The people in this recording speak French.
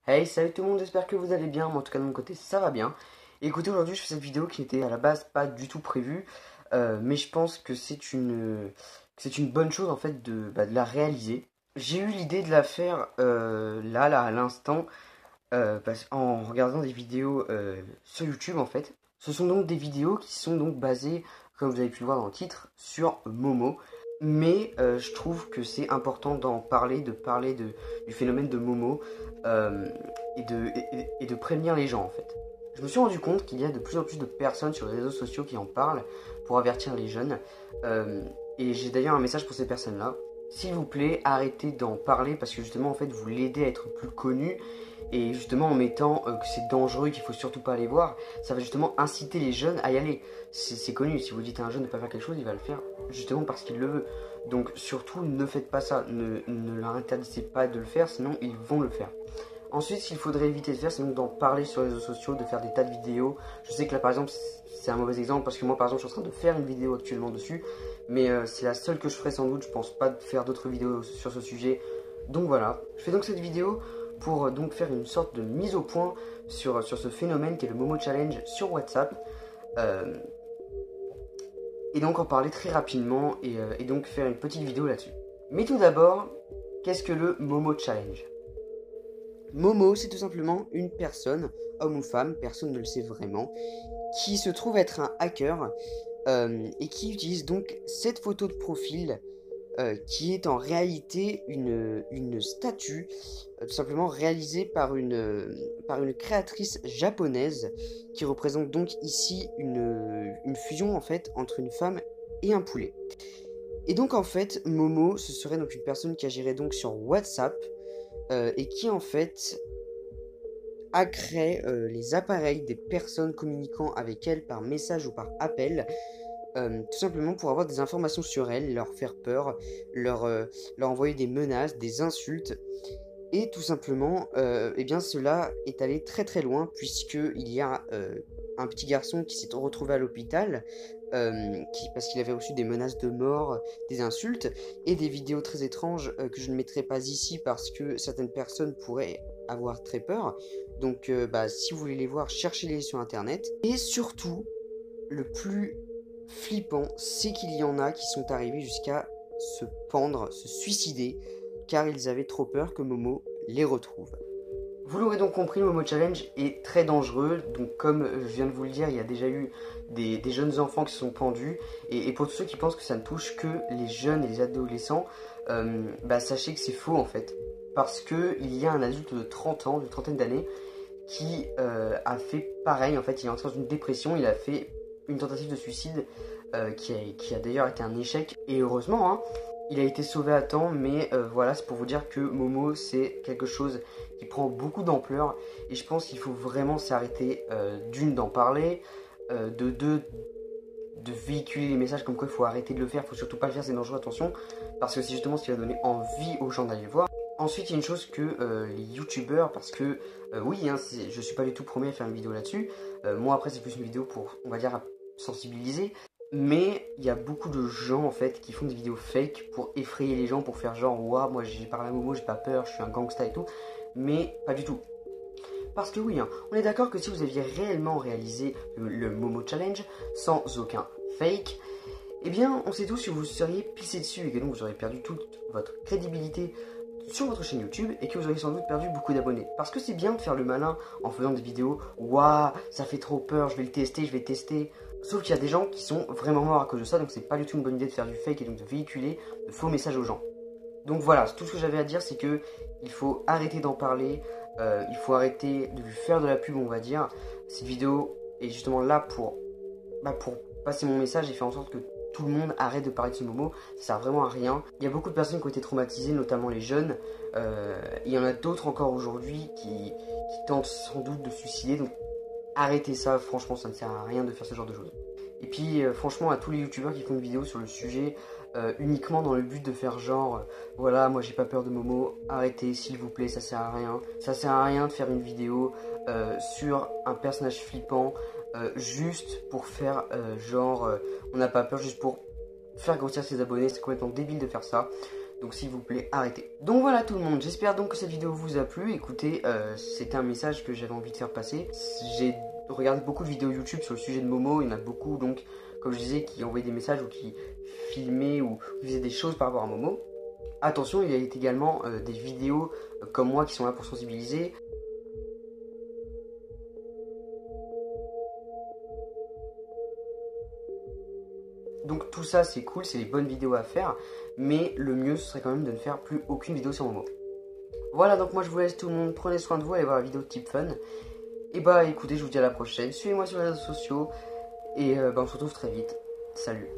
Hey, salut tout le monde, j'espère que vous allez bien. Moi, en tout cas, de mon côté, ça va bien. Et écoutez, aujourd'hui, je fais cette vidéo qui n'était à la base pas du tout prévue, mais je pense que c'est une bonne chose en fait de la réaliser. J'ai eu l'idée de la faire là, à l'instant, en regardant des vidéos sur YouTube en fait. Ce sont donc des vidéos qui sont donc basées, comme vous avez pu le voir dans le titre, sur Momo. Mais je trouve que c'est important d'en parler, du phénomène de Momo euh, et de prévenir les gens en fait. Je me suis rendu compte qu'il y a de plus en plus de personnes sur les réseaux sociaux qui en parlent pour avertir les jeunes. Euh, et j'ai d'ailleurs un message pour ces personnes-là. S'il vous plaît, arrêtez d'en parler parce que justement en fait vous l'aidez à être plus connu et justement en mettant que c'est dangereux, qu'il faut surtout pas aller voir, ça va justement inciter les jeunes à y aller. C'est connu, si vous dites à un jeune de ne pas faire quelque chose, il va le faire justement parce qu'il le veut. Donc surtout ne faites pas ça, ne leur interdisez pas de le faire, sinon ils vont le faire. Ensuite, ce qu'il faudrait éviter de faire, c'est donc d'en parler sur les réseaux sociaux, de faire des tas de vidéos. Je sais que là, par exemple, c'est un mauvais exemple parce que moi, par exemple, je suis en train de faire une vidéo actuellement dessus, mais c'est la seule que je ferai sans doute. Je pense pas de faire d'autres vidéos sur ce sujet. Donc voilà, je fais donc cette vidéo pour donc faire une sorte de mise au point sur ce phénomène qui est le Momo Challenge sur WhatsApp. Euh, et donc en parler très rapidement et donc faire une petite vidéo là-dessus. Mais tout d'abord, qu'est-ce que le Momo Challenge? Momo, c'est tout simplement une personne, homme ou femme, personne ne le sait vraiment, qui se trouve être un hacker et qui utilise donc cette photo de profil qui est en réalité une statue tout simplement réalisée par une créatrice japonaise qui représente donc ici une fusion en fait entre une femme et un poulet. Et donc en fait, Momo, ce serait donc une personne qui agirait donc sur WhatsApp et qui en fait hackerait les appareils des personnes communiquant avec elle par message ou par appel, tout simplement pour avoir des informations sur elles, leur faire peur, leur envoyer des menaces, des insultes. Et tout simplement, eh bien cela est allé très très loin puisqu'il y a un petit garçon qui s'est retrouvé à l'hôpital parce qu'il avait reçu des menaces de mort, des insultes et des vidéos très étranges que je ne mettrai pas ici parce que certaines personnes pourraient avoir très peur. Donc si vous voulez les voir, cherchez-les sur internet. Et surtout, le plus flippant, c'est qu'il y en a qui sont arrivés jusqu'à se pendre, se suicider, car ils avaient trop peur que Momo les retrouve. Vous l'aurez donc compris, le Momo Challenge est très dangereux. Donc comme je viens de vous le dire, il y a déjà eu des jeunes enfants qui se sont pendus. Et pour tous ceux qui pensent que ça ne touche que les jeunes et les adolescents, sachez que c'est faux en fait. Parce qu'il y a un adulte de 30 ans, d'une trentaine d'années, qui a fait pareil. En fait, il est entré dans une dépression, il a fait une tentative de suicide qui a d'ailleurs été un échec. Et heureusement, hein, il a été sauvé à temps, mais voilà, c'est pour vous dire que Momo, c'est quelque chose qui prend beaucoup d'ampleur. Et je pense qu'il faut vraiment s'arrêter d'une d'en parler, de deux de véhiculer les messages comme quoi il faut arrêter de le faire, il faut surtout pas le faire, c'est dangereux, attention, parce que c'est justement ce qui va donner envie aux gens d'aller le voir. Ensuite, il y a une chose que les youtubeurs, parce que oui, hein, je suis pas du tout premier à faire une vidéo là-dessus. Moi, après, c'est plus une vidéo pour, on va dire, sensibiliser. Mais il y a beaucoup de gens en fait qui font des vidéos fake pour effrayer les gens, pour faire genre, ouah, moi j'ai parlé à Momo, j'ai pas peur, je suis un gangsta et tout. Mais pas du tout. Parce que oui, hein, on est d'accord que si vous aviez réellement réalisé le Momo Challenge sans aucun fake, eh bien, on sait tous que vous seriez pissé dessus et que donc vous auriez perdu toute votre crédibilité sur votre chaîne YouTube et que vous auriez sans doute perdu beaucoup d'abonnés. Parce que c'est bien de faire le malin en faisant des vidéos, waouh, ça fait trop peur, je vais le tester, je vais tester. Sauf qu'il y a des gens qui sont vraiment morts à cause de ça, donc c'est pas du tout une bonne idée de faire du fake et donc de véhiculer de faux messages aux gens. Donc voilà, tout ce que j'avais à dire, c'est que il faut arrêter d'en parler, il faut arrêter de lui faire de la pub, on va dire. Cette vidéo est justement là pour passer mon message et faire en sorte que tout le monde arrête de parler de ce Momo. Ça sert vraiment à rien. Il y a beaucoup de personnes qui ont été traumatisées, notamment les jeunes. Il y en a d'autres encore aujourd'hui qui tentent sans doute de se suicider. Donc arrêtez ça, franchement, ça ne sert à rien de faire ce genre de choses. Et puis franchement, à tous les youtubeurs qui font des vidéos sur le sujet, uniquement dans le but de faire genre, voilà, moi j'ai pas peur de Momo, arrêtez s'il vous plaît, ça sert à rien. Ça sert à rien de faire une vidéo sur un personnage flippant, juste pour faire genre, on n'a pas peur, juste pour faire grossir ses abonnés, c'est complètement débile de faire ça. Donc s'il vous plaît, arrêtez. Donc voilà tout le monde, j'espère donc que cette vidéo vous a plu. Écoutez, c'était un message que j'avais envie de faire passer. J'ai regardé beaucoup de vidéos YouTube sur le sujet de Momo. Il y en a beaucoup, donc, comme je disais, qui envoyaient des messages ou qui filmaient ou qui faisaient des choses par rapport à Momo. Attention, il y a également des vidéos comme moi qui sont là pour sensibiliser. Donc tout ça c'est cool, c'est des bonnes vidéos à faire, mais le mieux ce serait quand même de ne faire plus aucune vidéo sur Momo. Voilà, donc moi je vous laisse tout le monde, prenez soin de vous, allez voir la vidéo de Type Fun. Et bah écoutez, je vous dis à la prochaine, suivez-moi sur les réseaux sociaux, et on se retrouve très vite. Salut.